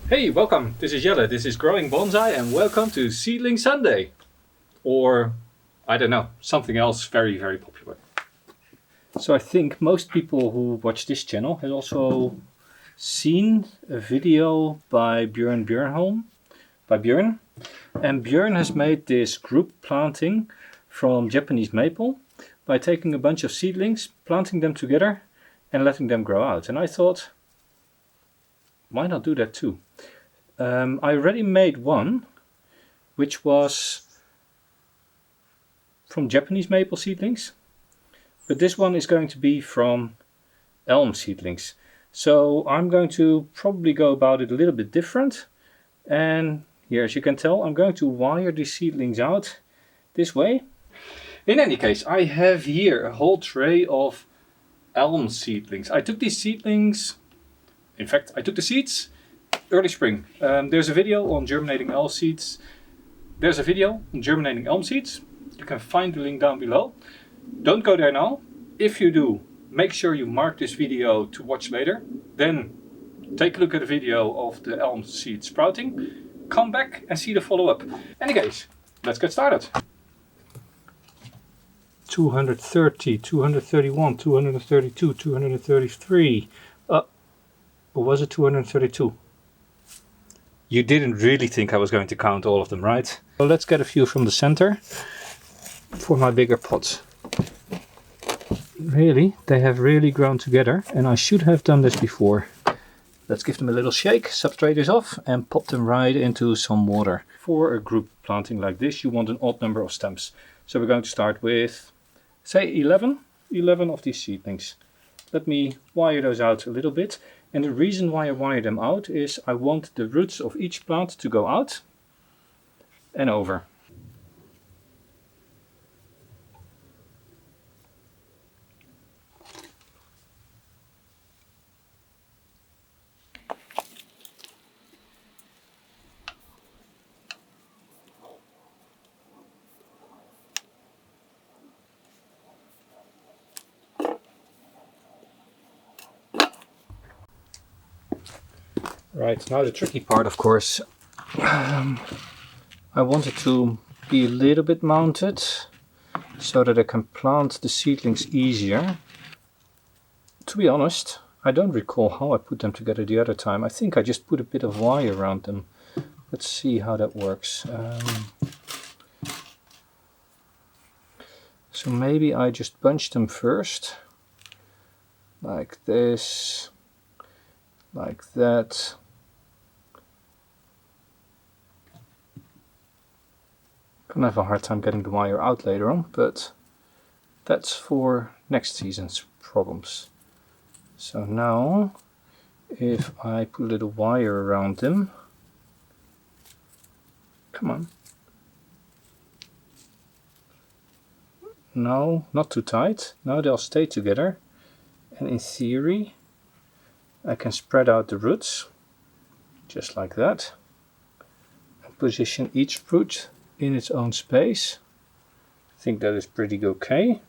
Hey, welcome. This is Jelle. This is Growing Bonsai and welcome to Seedling Sunday. Or, I don't know, something else very, very popular. So I think most people who watch this channel have also seen a video by Bjorn Bjorholm, by Bjorn. And Bjorn has made this group planting from Japanese maple by taking a bunch of seedlings, planting them together and letting them grow out. And I thought, why not do that too? I already made one, which was from Japanese maple seedlings, but this one is going to be from elm seedlings. So I'm going to probably go about it a little bit different. And here, as you can tell, I'm going to wire these seedlings out this way. In any case, I have here a whole tray of elm seedlings. I took these seedlings, in fact, I took the seeds early spring. There's a video on germinating elm seeds. There's a video on germinating elm seeds. You can find the link down below. Don't go there now. If you do, make sure you mark this video to watch later. Then take a look at the video of the elm seed sprouting. Come back and see the follow-up. Any case, let's get started. 230, 231, 232, 233. Or was it 232? You didn't really think I was going to count all of them, right? So let's get a few from the center for my bigger pots. Really, they have really grown together and I should have done this before. Let's give them a little shake, substrate is off and pop them right into some water. For a group planting like this, you want an odd number of stems. So we're going to start with, say 11 of these seedlings. Let me wire those out a little bit. And the reason why I wire them out is I want the roots of each plant to go out and over. Right, now the tricky part, of course. I want it to be a little bit mounted so that I can plant the seedlings easier. To be honest, I don't recall how I put them together the other time. I think I just put a bit of wire around them. Let's see how that works. So maybe I just bunch them first, like this, like that. Gonna have a hard time getting the wire out later on, but that's for next season's problems. So now, if I put a little wire around them, come on. No, not too tight. Now they'll stay together. And in theory, I can spread out the roots, just like that. And position each root in its own space. I think that is pretty okay.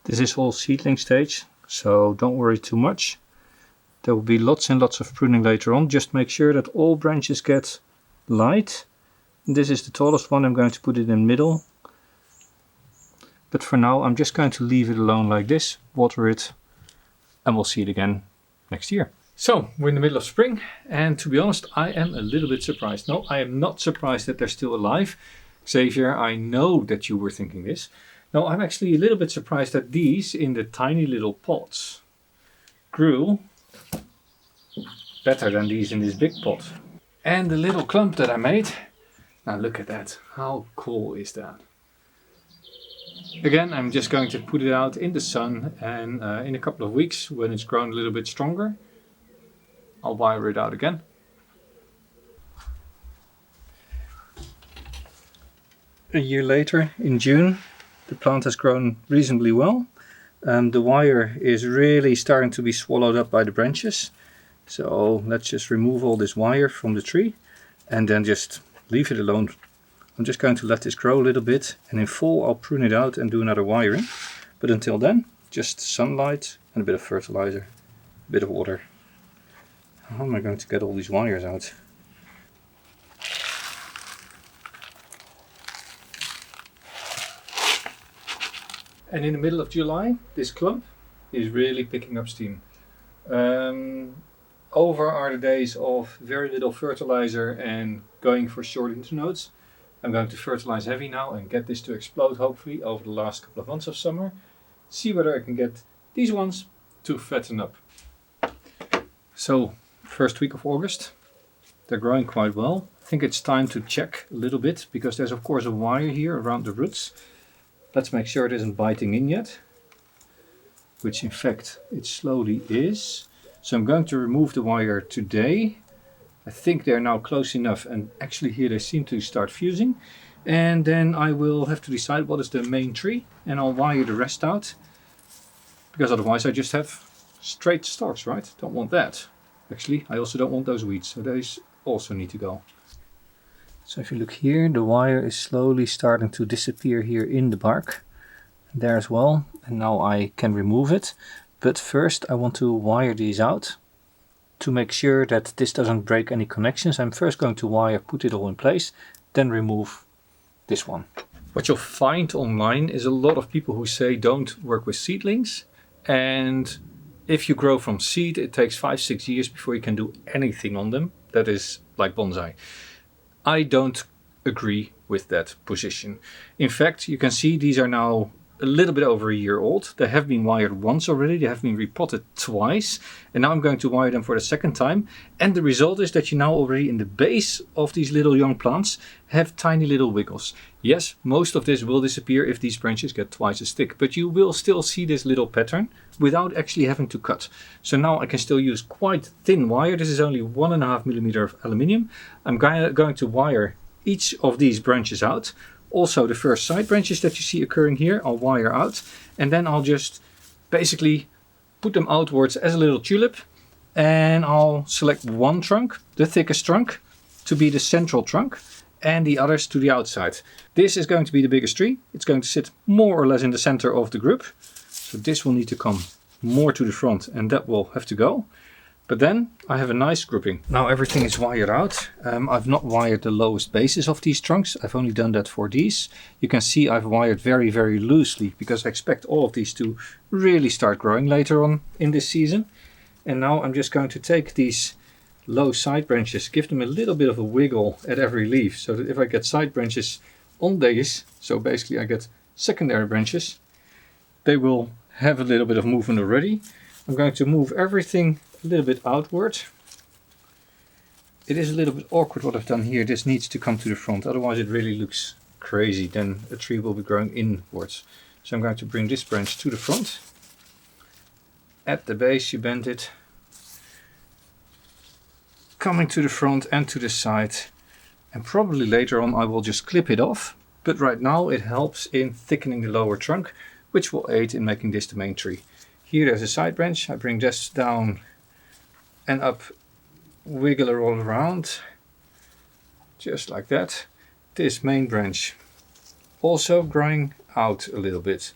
This is all seedling stage, so don't worry too much. There will be lots and lots of pruning later on. Just make sure that all branches get light. This is the tallest one. I'm going to put it in the middle. But for now, I'm just going to leave it alone like this, water it, and we'll see it again next year. So, we're in the middle of spring, and to be honest, I am a little bit surprised. No, I am not surprised that they're still alive. Xavier, I know that you were thinking this. No, I'm actually a little bit surprised that these, in the tiny little pots, grew better than these in this big pot. And the little clump that I made, now look at that. How cool is that? Again, I'm just going to put it out in the sun, and in a couple of weeks, when it's grown a little bit stronger, I'll wire it out again. A year later, in June, the plant has grown reasonably well. The wire is really starting to be swallowed up by the branches. So let's just remove all this wire from the tree and then just leave it alone I'm just going to let this grow a little bit, and in fall I'll prune it out and do another wiring. But until then, just sunlight and a bit of fertilizer, a bit of water. How am I going to get all these wires out? And in the middle of July, this clump is really picking up steam. Over are the days of very little fertilizer and going for short internodes. I'm going to fertilize heavy now and get this to explode hopefully over the last couple of months of summer. See whether I can get these ones to fatten up. So, first week of August, they're growing quite well. I think it's time to check a little bit because there's of course a wire here around the roots. Let's make sure it isn't biting in yet, which in fact it slowly is. So I'm going to remove the wire today. I think they're now close enough, and actually here they seem to start fusing. And then I will have to decide what is the main tree, and I'll wire the rest out. Because otherwise I just have straight stalks, right? Don't want that. Actually, I also don't want those weeds, so those also need to go. So if you look here, the wire is slowly starting to disappear here in the bark. There as well, and now I can remove it. But first I want to wire these out. To make sure that this doesn't break any connections, I'm first going to wire, put it all in place, then remove this one. What you'll find online is a lot of people who say don't work with seedlings, and if you grow from seed it takes 5-6 years before you can do anything on them. That is like bonsai. I don't agree with that position. In fact, you can see these are now a little bit over a year old. They have been wired once already, they have been repotted twice, and now I'm going to wire them for the second time. And the result is that you now already in the base of these little young plants have tiny little wiggles. Yes, most of this will disappear if these branches get twice as thick, but you will still see this little pattern without actually having to cut. So now I can still use quite thin wire. This is only 1.5 millimeter of aluminium. I'm going to wire each of these branches out. Also the first side branches that you see occurring here, I'll wire out, and then I'll just basically put them outwards as a little tulip, and I'll select one trunk, the thickest trunk, to be the central trunk, and the others to the outside. This is going to be the biggest tree. It's going to sit more or less in the center of the group, so this will need to come more to the front, and that will have to go. But then I have a nice grouping. Now everything is wired out. I've not wired the lowest bases of these trunks. I've only done that for these. You can see I've wired very, very loosely because I expect all of these to really start growing later on in this season. And now I'm just going to take these low side branches, give them a little bit of a wiggle at every leaf, so that if I get side branches on these, so basically I get secondary branches, they will have a little bit of movement already. I'm going to move everything a little bit outward. It is a little bit awkward what I've done here. This needs to come to the front, otherwise it really looks crazy. Then a tree will be growing inwards. So I'm going to bring this branch to the front. At the base you bend it, coming to the front and to the side, and probably later on I will just clip it off, but right now it helps in thickening the lower trunk, which will aid in making this the main tree. Here there's a side branch. I bring this down and up, wiggle it all around, just like that. This main branch also growing out a little bit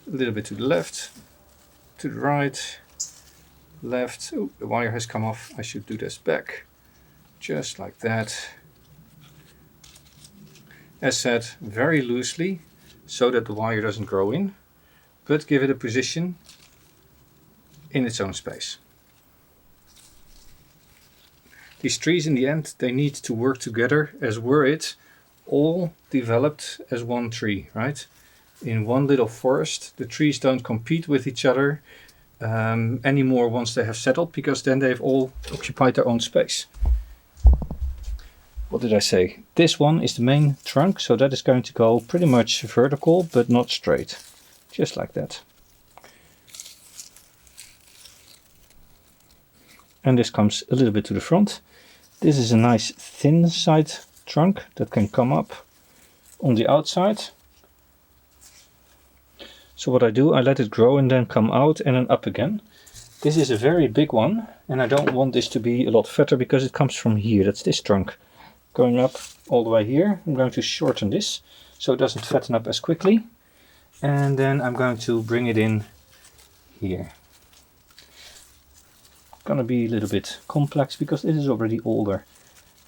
to the left, to the right, left. Oh, the wire has come off. I should do this back, just like that. As said, very loosely, so that the wire doesn't grow in, but give it a position in its own space. These trees in the end, they need to work together as were it all developed as one tree, right? In one little forest, the trees don't compete with each other anymore once they have settled, because then they've all occupied their own space. What did I say? This one is the main trunk, so that is going to go pretty much vertical, but not straight. Just like that. And this comes a little bit to the front. This is a nice thin side trunk that can come up on the outside. So what I do, I let it grow and then come out and then up again. This is a very big one, and I don't want this to be a lot fatter because it comes from here. That's this trunk. I'm going up all the way here. I'm going to shorten this so it doesn't fatten up as quickly. And then I'm going to bring it in here. Gonna be a little bit complex because it is already older.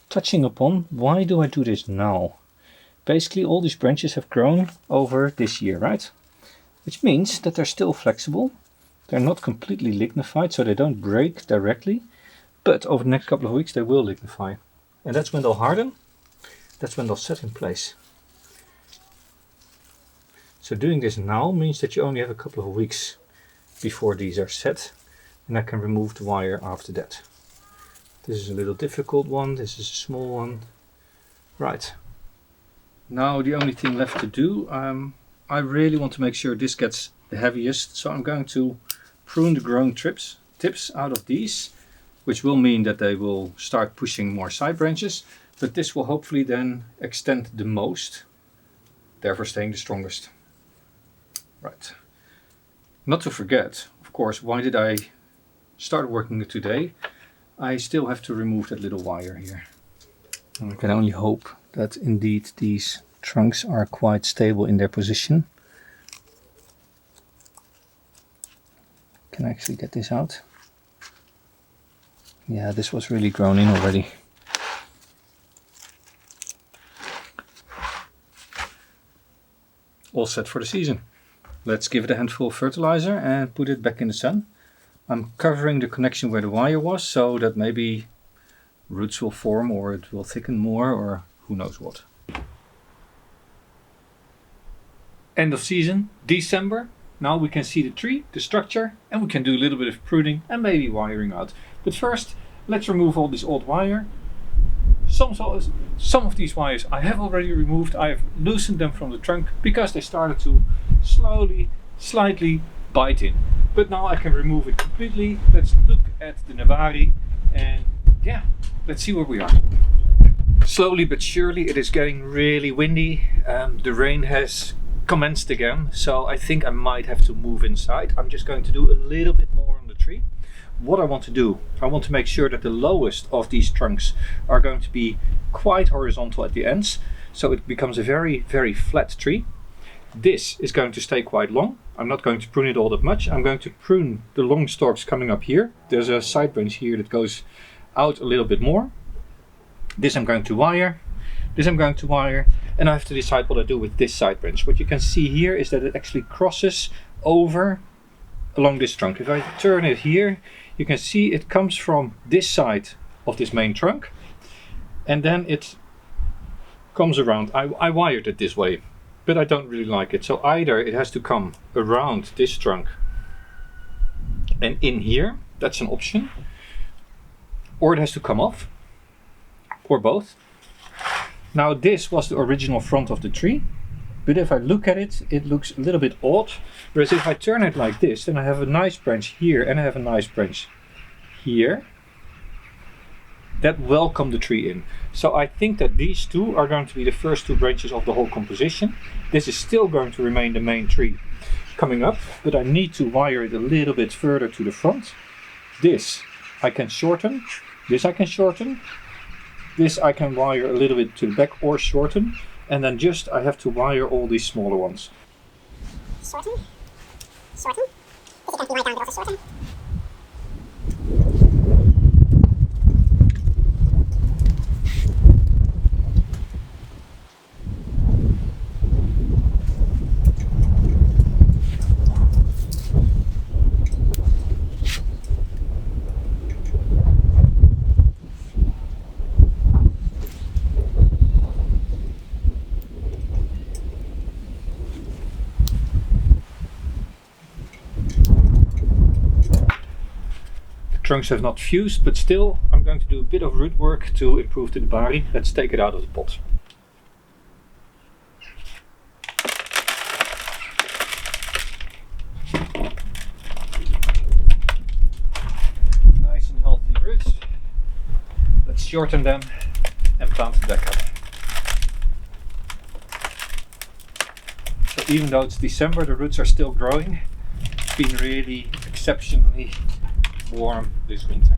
Touching upon, why do I do this now? Basically all these branches have grown over this year, right? Which means that they're still flexible. They're not completely lignified, so they don't break directly. But over the next couple of weeks they will lignify. And that's when they'll harden. That's when they'll set in place. So doing this now means that you only have a couple of weeks before these are set. And I can remove the wire after that. This is a little difficult one. This is a small one. Right. Now the only thing left to do, I really want to make sure this gets the heaviest. So I'm going to prune the growing tips out of these, which will mean that they will start pushing more side branches. But this will hopefully then extend the most, therefore staying the strongest. Right. Not to forget, of course, why did I start working today? I still have to remove that little wire here. And I can only hope that indeed these trunks are quite stable in their position. Can I actually get this out? Yeah, this was really grown in already. All set for the season. Let's give it a handful of fertilizer and put it back in the sun. I'm covering the connection where the wire was so that maybe roots will form or it will thicken more or who knows what. End of season, December. Now we can see the tree, the structure, and we can do a little bit of pruning and maybe wiring out. But first, let's remove all this old wire. Some of these wires I have already removed. I have loosened them from the trunk because they started to slowly, slightly bite in. But now I can remove it completely. Let's look at the Nabari and yeah, let's see where we are. Slowly but surely it is getting really windy. The rain has commenced again, so I think I might have to move inside. I'm just going to do a little bit more on the tree. What I want to do, I want to make sure that the lowest of these trunks are going to be quite horizontal at the ends, so it becomes a very, very flat tree. This is going to stay quite long. I'm not going to prune it all that much. I'm going to prune the long stalks coming up here. There's a side branch here that goes out a little bit more. This I'm going to wire. This I'm going to wire. And I have to decide what I do with this side branch. What you can see here is that it actually crosses over along this trunk. If I turn it here, you can see it comes from this side of this main trunk. And then it comes around. I wired it this way, but I don't really like it. So either it has to come around this trunk and in here, that's an option. Or it has to come off, or both. Now this was the original front of the tree, but if I look at it, it looks a little bit odd. Whereas if I turn it like this, then I have a nice branch here and I have a nice branch here that welcome the tree in. So I think that these two are going to be the first two branches of the whole composition. This is still going to remain the main tree coming up, but I need to wire it a little bit further to the front. This I can shorten, this I can shorten, this I can wire a little bit to the back or shorten, and then just I have to wire all these smaller ones. Shorten, shorten. This can be right down, but also shorten. Trunks have not fused, but still I'm going to do a bit of root work to improve the Nabari. Let's take it out of the pot. Nice and healthy roots. Let's shorten them and plant it back up. So even though it's December, the roots are still growing. It's been really exceptionally warm this winter.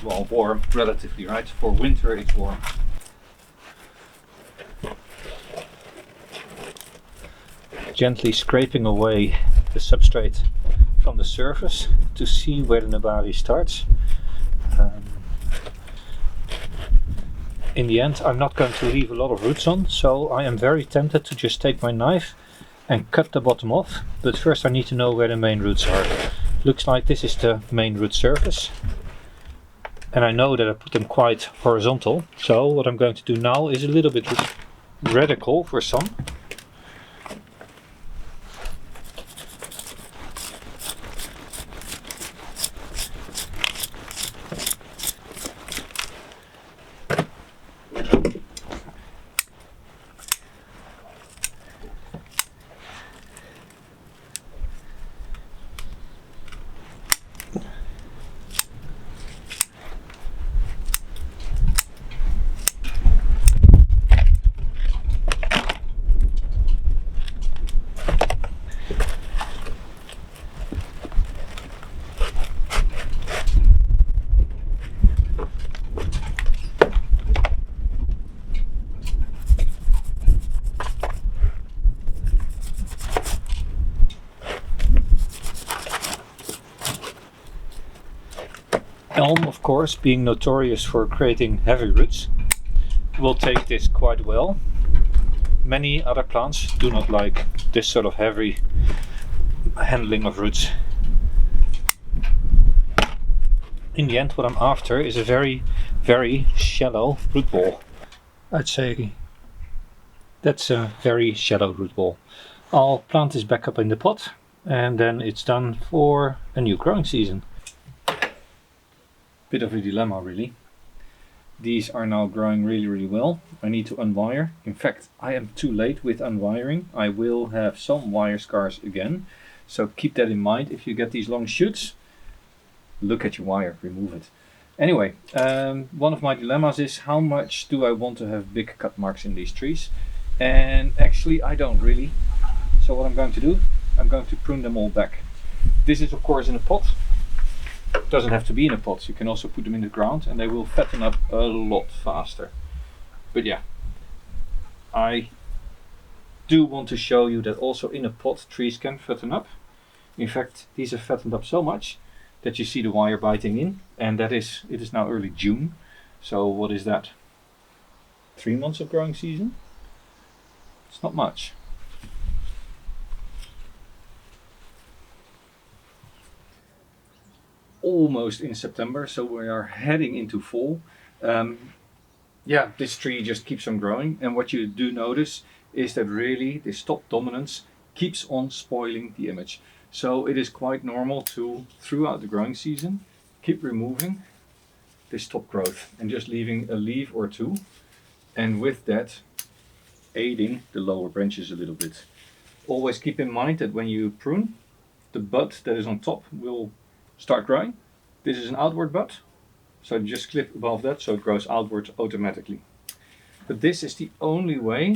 well, warm, relatively, right? For winter it's warm. Gently scraping away the substrate from the surface to see where the nabari starts. In the end, I'm not going to leave a lot of roots on, so I am very tempted to just take my knife and cut the bottom off, but first I need to know where the main roots are. Looks like this is the main root surface, and I know that I put them quite horizontal, so what I'm going to do now is a little bit radical for some. Elm, of course, being notorious for creating heavy roots, will take this quite well. Many other plants do not like this sort of heavy handling of roots. In the end, what I'm after is a very, very shallow root ball. I'd say that's a very shallow root ball. I'll plant this back up in the pot and then it's done for a new growing season. Bit of a dilemma, really. These are now growing really well. I need to unwire. In fact, I am too late with unwiring. I will have some wire scars again, so keep that in mind. If you get these long shoots, look at your wire, remove it. Anyway, one of my dilemmas is how much do I want to have big cut marks in these trees, and actually I don't really. So what I'm going to do, I'm going to prune them all back. This is of course in a pot. Doesn't have to be in a pot, you can also put them in the ground and they will fatten up a lot faster. But yeah, I do want to show you that also in a pot trees can fatten up. In fact, these have fattened up so much that you see the wire biting in, and it is now early June. So what is that? 3 months of growing season? It's not much. Almost in September, so we are heading into fall. Yeah, this tree just keeps on growing, and what you do notice is that really this top dominance keeps on spoiling the image. So it is quite normal to, throughout the growing season, keep removing this top growth and just leaving a leaf or two, and with that aiding the lower branches a little bit. Always keep in mind that when you prune, the bud that is on top will start growing. This is an outward bud, so just clip above that so it grows outward automatically. But this is the only way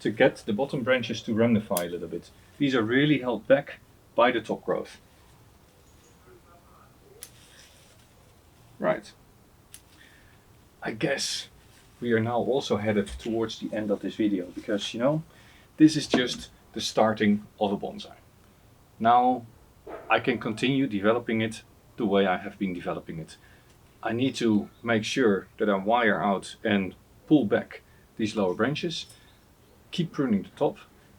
to get the bottom branches to ramify a little bit. These are really held back by the top growth. Right. I guess we are now also headed towards the end of this video, because you know, this is just the starting of a bonsai. Now I can continue developing it the way I have been developing it. I need to make sure that I wire out and pull back these lower branches, keep pruning the top,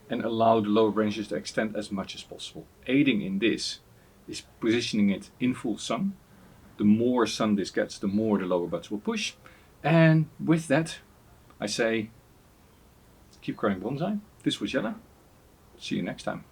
and allow the lower branches to extend as much as possible. Aiding in this is positioning it in full sun. The more sun this gets, the more the lower buds will push. And with that, I say, keep growing bonsai. This was Jelle. See you next time.